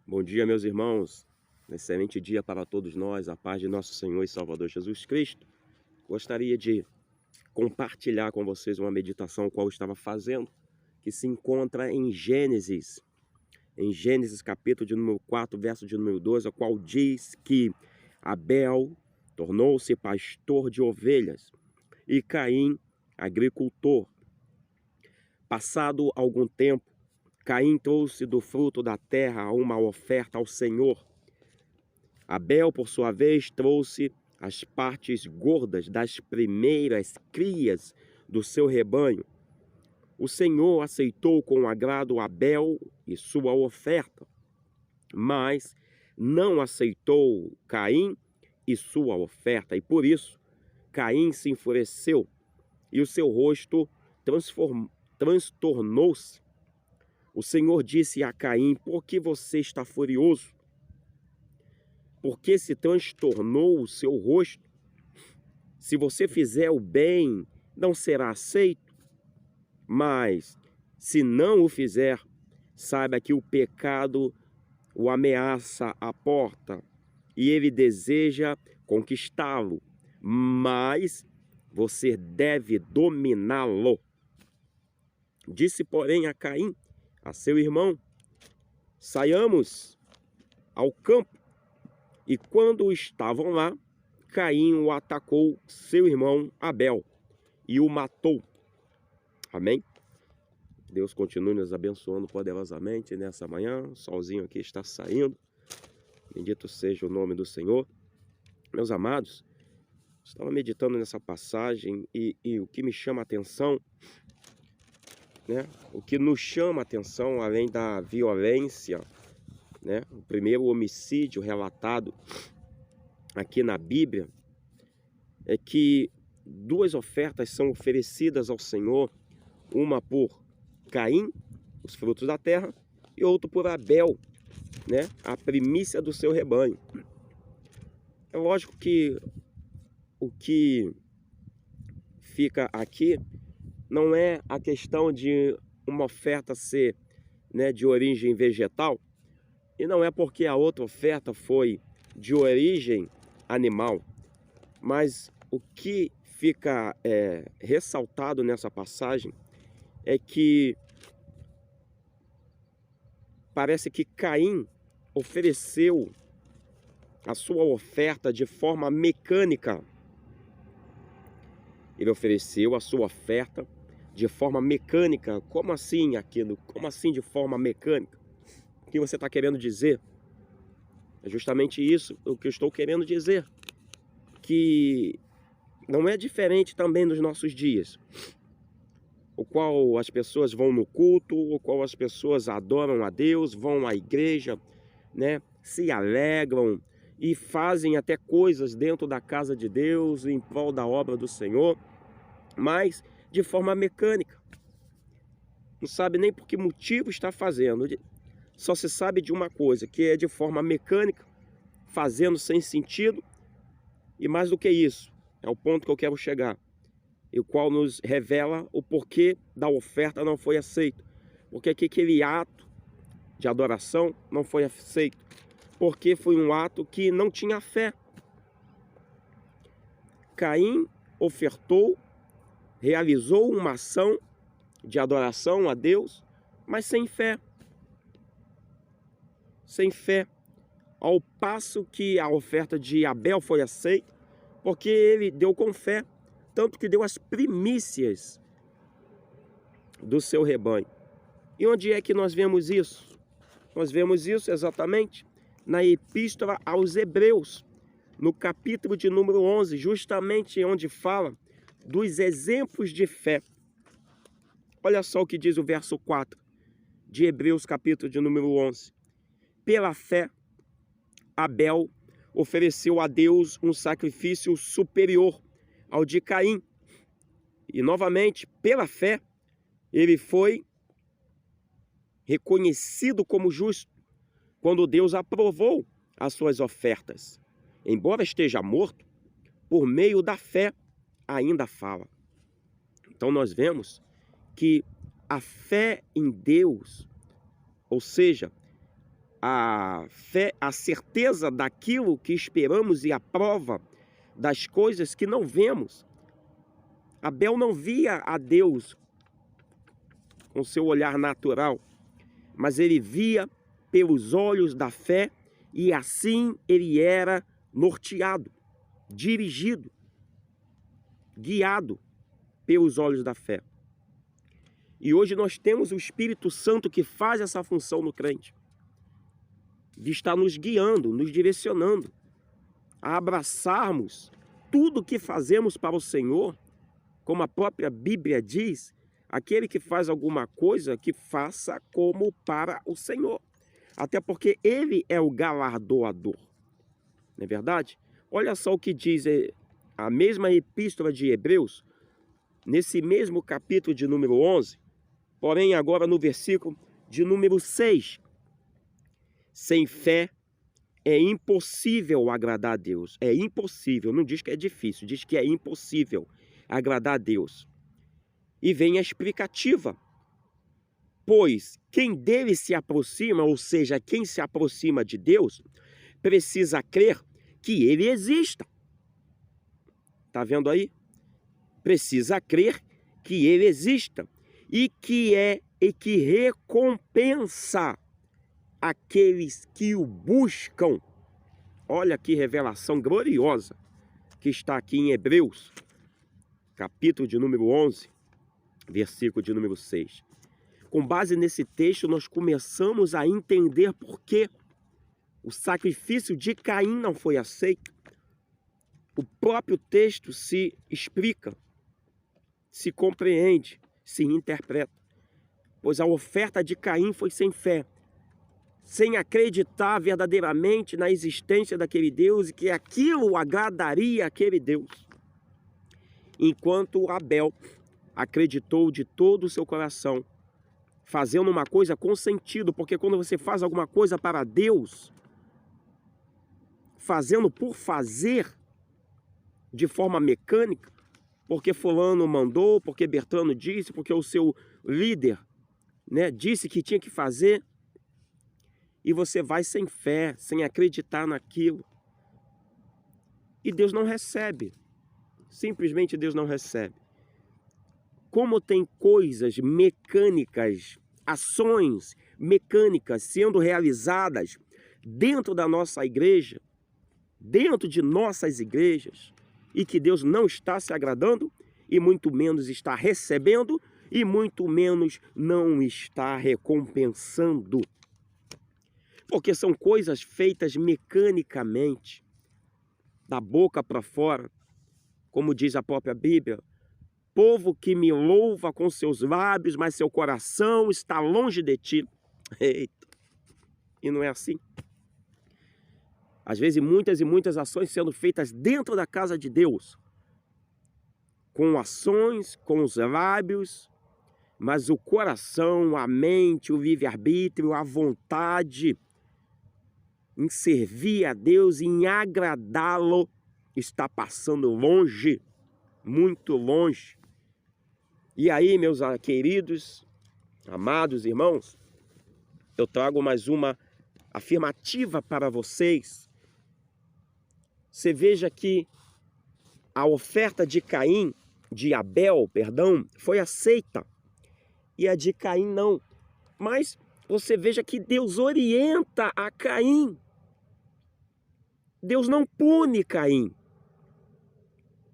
Bom dia, meus irmãos. Excelente dia para todos nós, a paz de nosso Senhor e Salvador Jesus Cristo. Gostaria de compartilhar com vocês uma meditação qual eu estava fazendo, que se encontra em Gênesis capítulo de número 4, verso de número 12, a qual diz que Abel tornou-se pastor de ovelhas e Caim agricultor. Passado algum tempo, Caim trouxe do fruto da terra uma oferta ao Senhor. Abel, por sua vez, trouxe as partes gordas das primeiras crias do seu rebanho. O Senhor aceitou com agrado Abel e sua oferta, mas não aceitou Caim e sua oferta, e por isso Caim se enfureceu e o seu rosto transtornou-se. O Senhor disse a Caim: por que você está furioso? Por que se transtornou o seu rosto? Se você fizer o bem, não será aceito. Mas, se não o fizer, saiba que o pecado o ameaça à porta e ele deseja conquistá-lo, mas você deve dominá-lo. Disse, porém, a Caim, a seu irmão: saiamos ao campo. E quando estavam lá, Caim o atacou seu irmão Abel e o matou. Amém? Deus continue nos abençoando poderosamente nessa manhã. O solzinho aqui está saindo. Bendito seja o nome do Senhor. Meus amados, estava meditando nessa passagem e o que me chama a atenção, né? O que nos chama a atenção, além da violência, né? O primeiro homicídio relatado aqui na Bíblia é que duas ofertas são oferecidas ao Senhor, uma por Caim, os frutos da terra, e outra por Abel, né? A primícia do seu rebanho. É lógico que o que fica aqui não é a questão de uma oferta ser, né, de origem vegetal, e não é porque a outra oferta foi de origem animal, mas o que fica ressaltado nessa passagem é que parece que Caim ofereceu a sua oferta de forma mecânica. Ele ofereceu a sua oferta de forma mecânica. Como assim aquilo? Como assim de forma mecânica? O que você está querendo dizer? É justamente isso o que eu estou querendo dizer. Que não é diferente também nos nossos dias, o qual as pessoas vão no culto, o qual as pessoas adoram a Deus, vão à igreja, né, se alegram e fazem até coisas dentro da casa de Deus em prol da obra do Senhor, mas de forma mecânica. Não sabe nem por que motivo está fazendo, só se sabe de uma coisa, que é de forma mecânica, fazendo sem sentido. E mais do que isso, é o ponto que eu quero chegar, e o qual nos revela o porquê da oferta não foi aceito. Porque aquele ato de adoração não foi aceito, porque foi um ato que não tinha fé. Caim ofertou, realizou uma ação de adoração a Deus, mas sem fé. Sem fé. Ao passo que a oferta de Abel foi aceita, porque ele deu com fé, tanto que deu as primícias do seu rebanho. E onde é que nós vemos isso? Nós vemos isso exatamente na Epístola aos Hebreus, no capítulo de número 11, justamente onde fala dos exemplos de fé. Olha só o que diz o verso 4 de Hebreus, capítulo de número 11. Pela fé, Abel ofereceu a Deus um sacrifício superior ao de Caim. E novamente, pela fé, ele foi reconhecido como justo quando Deus aprovou as suas ofertas. Embora esteja morto, por meio da fé ainda fala. Então nós vemos que a fé em Deus ou seja, a fé, a certeza daquilo que esperamos e a prova das coisas que não vemos. Abel não via a Deus com seu olhar natural, mas ele via pelos olhos da fé e assim ele era norteado, dirigido, guiado pelos olhos da fé. E hoje nós temos o Espírito Santo que faz essa função no crente, de estar nos guiando, nos direcionando, a abraçarmos tudo que fazemos para o Senhor, como a própria Bíblia diz, aquele que faz alguma coisa, que faça como para o Senhor. Até porque Ele é o galardoador. Não é verdade? Olha só o que diz a mesma epístola de Hebreus, nesse mesmo capítulo de número 11, porém agora no versículo de número 6. Sem fé é impossível agradar a Deus. É impossível, não diz que é difícil, diz que é impossível agradar a Deus. E vem a explicativa. Pois quem dele se aproxima, ou seja, quem se aproxima de Deus, precisa crer que ele exista. Está vendo aí? Precisa crer que ele exista e que recompensa aqueles que o buscam. Olha que revelação gloriosa que está aqui em Hebreus, capítulo de número 11, versículo de número 6. Com base nesse texto, nós começamos a entender por que o sacrifício de Caim não foi aceito. O próprio texto se explica, se compreende, se interpreta. Pois a oferta de Caim foi sem fé, sem acreditar verdadeiramente na existência daquele Deus e que aquilo agradaria aquele Deus. Enquanto Abel acreditou de todo o seu coração, fazendo uma coisa com sentido, porque quando você faz alguma coisa para Deus, fazendo por fazer, de forma mecânica, porque fulano mandou, porque Bertano disse, porque o seu líder, né, disse que tinha que fazer, e você vai sem fé, sem acreditar naquilo, e Deus não recebe, simplesmente Deus não recebe. Como tem coisas mecânicas, ações mecânicas sendo realizadas dentro da nossa igreja, dentro de nossas igrejas, e que Deus não está se agradando, e muito menos está recebendo, e muito menos não está recompensando. Porque são coisas feitas mecanicamente, da boca para fora, como diz a própria Bíblia. Povo que me louva com seus lábios, mas seu coração está longe de ti. Eita. E não é assim. Às vezes muitas e muitas ações sendo feitas dentro da casa de Deus. Com ações, com os lábios, mas o coração, a mente, o livre-arbítrio, a vontade em servir a Deus, em agradá-lo, está passando longe, muito longe. E aí, meus queridos, amados irmãos, eu trago mais uma afirmativa para vocês. Você veja que a oferta de Abel, foi aceita, e a de Caim não. Mas você veja que Deus orienta a Caim. Deus não pune Caim,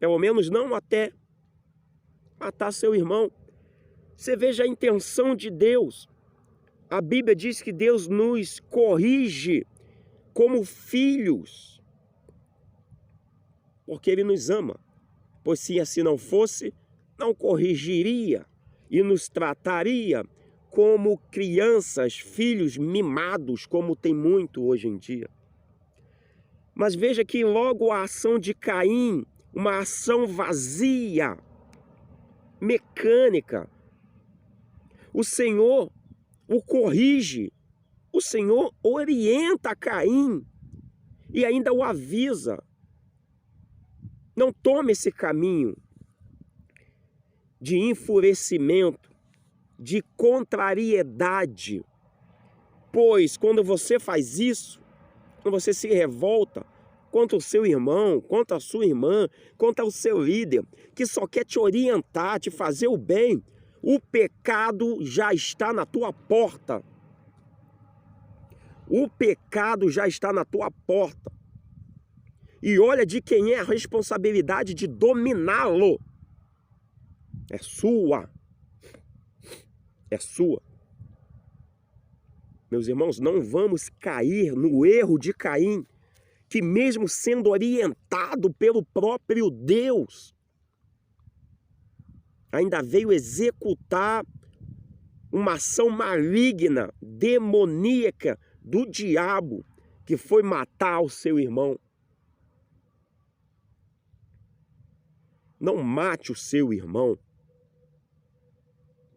pelo menos não até matar seu irmão. Você veja a intenção de Deus. A Bíblia diz que Deus nos corrige como filhos, porque Ele nos ama. Pois se assim não fosse, não corrigiria e nos trataria como crianças, filhos mimados, como tem muito hoje em dia. Mas veja que logo a ação de Caim, uma ação vazia, mecânica, o Senhor o corrige, o Senhor orienta Caim e ainda o avisa: não tome esse caminho de enfurecimento, de contrariedade, Pois quando você faz isso, quando você se revolta contra o seu irmão, contra a sua irmã, contra o seu líder, que só quer te orientar, te fazer o bem, o pecado já está na tua porta. O pecado já está na tua porta. E olha de quem é a responsabilidade de dominá-lo. É sua. É sua. Meus irmãos, não vamos cair no erro de Caim, que mesmo sendo orientado pelo próprio Deus, ainda veio executar uma ação maligna, demoníaca do diabo, que foi matar o seu irmão. Não mate o seu irmão.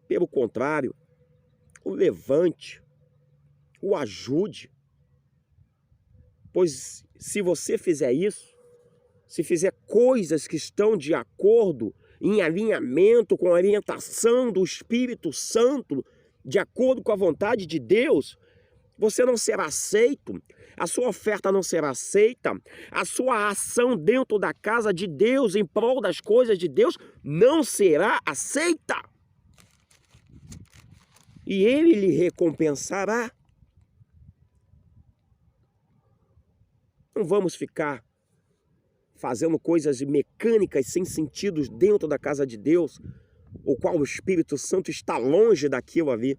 Pelo contrário, o levante, o ajude. Pois se você fizer isso, se fizer coisas que estão de acordo, em alinhamento com a orientação do Espírito Santo, de acordo com a vontade de Deus, você não será aceito, a sua oferta não será aceita, a sua ação dentro da casa de Deus, em prol das coisas de Deus, não será aceita. E Ele lhe recompensará. Não vamos ficar fazendo coisas mecânicas sem sentido dentro da casa de Deus, o qual o Espírito Santo está longe daquilo ali.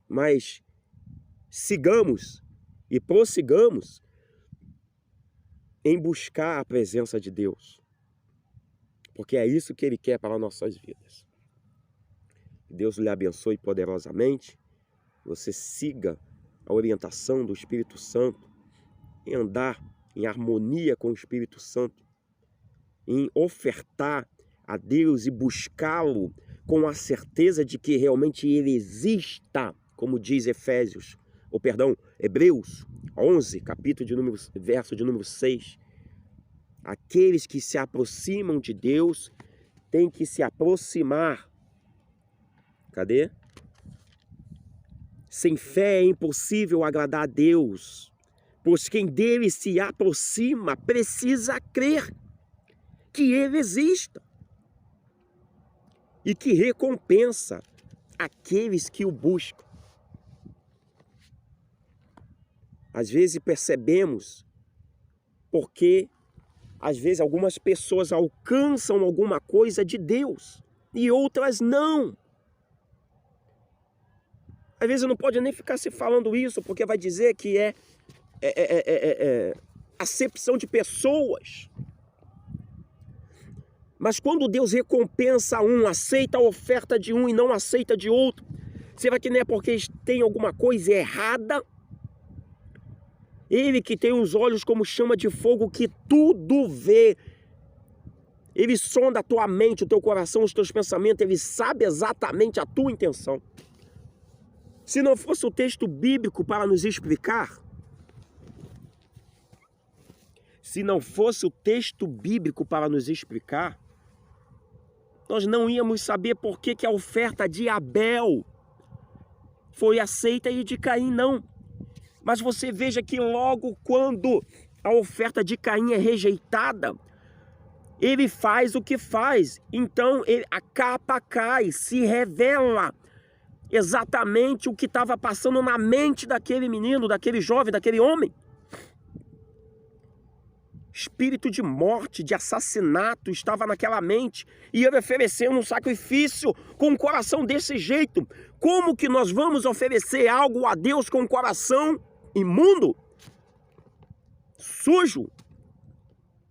Mas sigamos e prossigamos em buscar a presença de Deus, porque é isso que Ele quer para nossas vidas. Deus lhe abençoe poderosamente, você siga a orientação do Espírito Santo, em andar em harmonia com o Espírito Santo, em ofertar a Deus e buscá-lo com a certeza de que realmente Ele exista, como diz Hebreus 11, verso de número 6. Aqueles que se aproximam de Deus têm que se aproximar. Cadê? Sem fé é impossível agradar a Deus, pois quem dele se aproxima precisa crer que Ele exista e que recompensa aqueles que o buscam. Às vezes percebemos porque, às vezes, algumas pessoas alcançam alguma coisa de Deus e outras não. Às vezes não pode nem ficar se falando isso, porque vai dizer que é acepção de pessoas. Mas quando Deus recompensa um, aceita a oferta de um e não aceita de outro, será que não é porque tem alguma coisa errada? Ele que tem os olhos como chama de fogo, que tudo vê. Ele sonda a tua mente, o teu coração, os teus pensamentos, ele sabe exatamente a tua intenção. Se não fosse o texto bíblico para nos explicar, nós não íamos saber por que a oferta de Abel foi aceita e de Caim não. Mas você veja que logo quando a oferta de Caim é rejeitada, ele faz o que faz. Então a capa cai, se revela exatamente o que estava passando na mente daquele menino, daquele jovem, daquele homem. Espírito de morte, de assassinato estava naquela mente, e ele oferecendo um sacrifício com um coração desse jeito. Como que nós vamos oferecer algo a Deus com um coração imundo, sujo?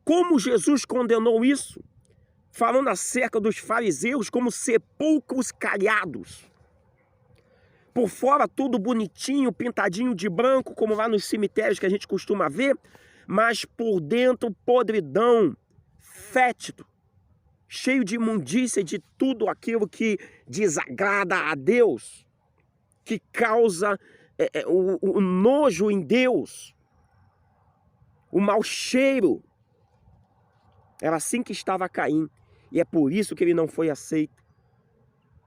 Como Jesus condenou isso? Falando acerca dos fariseus como sepulcros caiados. Por fora tudo bonitinho, pintadinho de branco, como lá nos cemitérios que a gente costuma ver, mas por dentro podridão, fétido, cheio de imundícia, de tudo aquilo que desagrada a Deus, que causa o nojo em Deus, o mau cheiro. Era assim que estava Caim, e é por isso que ele não foi aceito.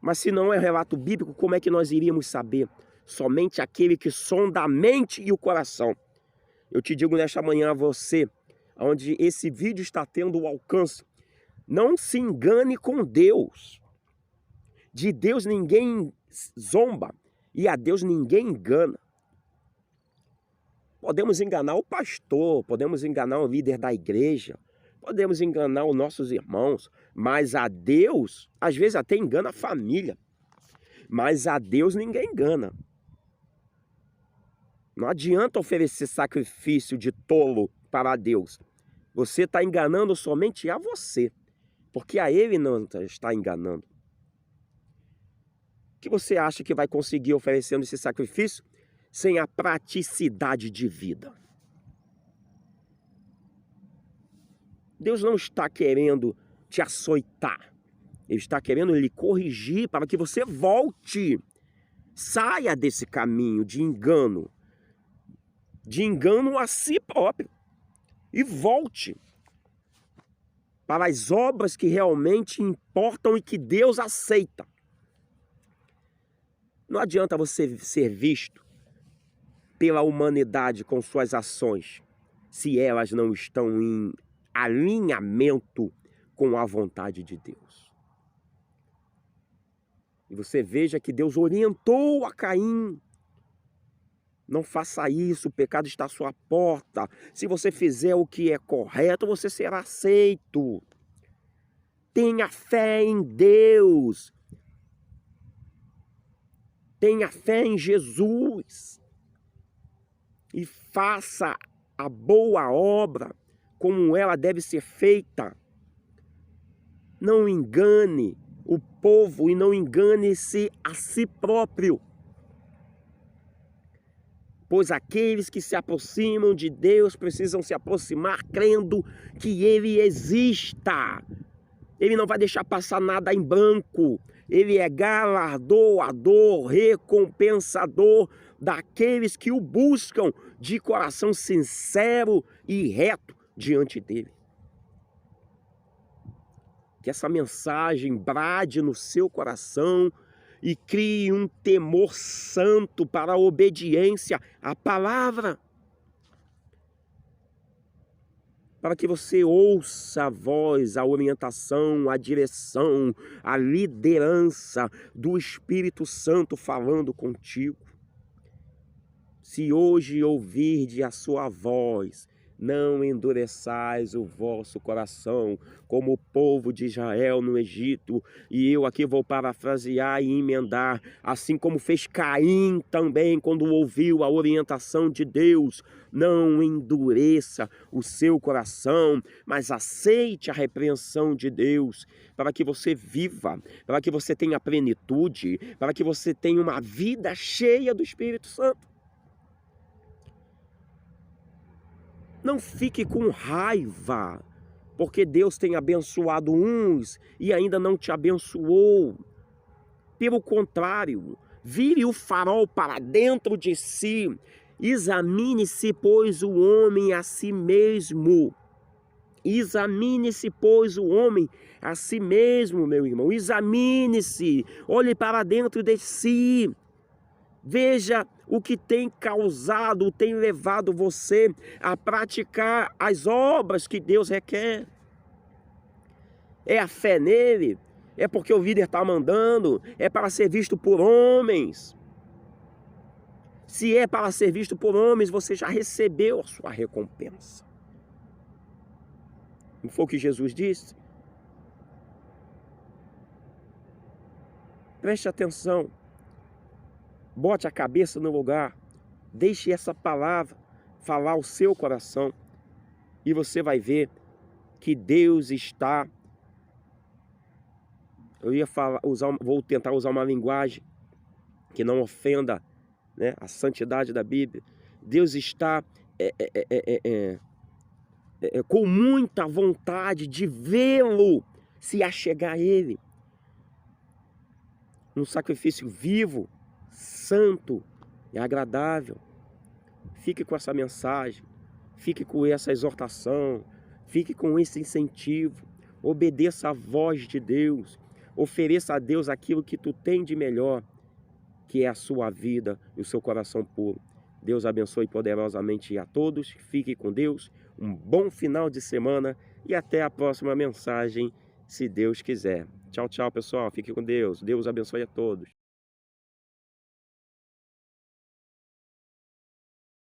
Mas se não é relato bíblico, como é que nós iríamos saber? somente aquele que sonda a mente e o coração. Eu te digo nesta manhã a você, onde esse vídeo está tendo o alcance, não se engane com Deus. De Deus ninguém zomba e a Deus ninguém engana. Podemos enganar o pastor, podemos enganar o líder da igreja, podemos enganar os nossos irmãos, mas a Deus, às vezes até engana a família, mas a Deus ninguém engana. Não adianta oferecer sacrifício de tolo para Deus. Você está enganando somente a você, porque a Ele não está enganando. O que você acha que vai conseguir oferecendo esse sacrifício sem a praticidade de vida? Deus não está querendo te açoitar. Ele está querendo lhe corrigir para que você volte. Saia desse caminho de engano a si próprio. E volte para as obras que realmente importam e que Deus aceita. Não adianta você ser visto pela humanidade com suas ações, se elas não estão em alinhamento com a vontade de Deus. E você veja que Deus orientou a Caim. Não faça isso, o pecado está à sua porta. Se você fizer o que é correto, você será aceito. Tenha fé em Deus. Tenha fé em Jesus. E faça a boa obra como ela deve ser feita. Não engane o povo e não engane-se a si próprio. Pois aqueles que se aproximam de Deus precisam se aproximar crendo que Ele exista. Ele não vai deixar passar nada em branco. Ele é galardoador, recompensador daqueles que o buscam de coração sincero e reto diante dele. Que essa mensagem brade no seu coração e crie um temor santo para a obediência à palavra. Para que você ouça a voz, a orientação, a direção, a liderança do Espírito Santo falando contigo. Se hoje ouvirdes a sua voz, não endureçais o vosso coração, como o povo de Israel no Egito. E eu aqui vou parafrasear e emendar, assim como fez Caim também, quando ouviu a orientação de Deus. Não endureça o seu coração, mas aceite a repreensão de Deus, para que você viva, para que você tenha plenitude, para que você tenha uma vida cheia do Espírito Santo. Não fique com raiva, porque Deus tem abençoado uns e ainda não te abençoou. Pelo contrário, vire o farol para dentro de si. Examine-se, pois, o homem a si mesmo. Examine-se, pois, o homem a si mesmo, meu irmão. Examine-se, olhe para dentro de si. Veja o que tem causado, tem levado você a praticar as obras que Deus requer. É a fé nele? É porque o líder está mandando? É para ser visto por homens? Se é para ser visto por homens, você já recebeu a sua recompensa. Não foi o que Jesus disse? Preste atenção. Bote a cabeça no lugar, deixe essa palavra falar o seu coração e você vai ver que Deus está... vou tentar usar uma linguagem que não ofenda, né, a santidade da Bíblia. Deus está com muita vontade de vê-lo se achegar a Ele. Um sacrifício vivo, santo e agradável. Fique com essa mensagem, fique com essa exortação, fique com esse incentivo. Obedeça à voz de Deus, ofereça a Deus aquilo que tu tem de melhor que é a sua vida e o seu coração puro. Deus abençoe poderosamente a todos. Fique com Deus. Um bom final de semana e até a próxima mensagem, se Deus quiser. Tchau, tchau, pessoal. Fique com Deus. Deus abençoe a todos.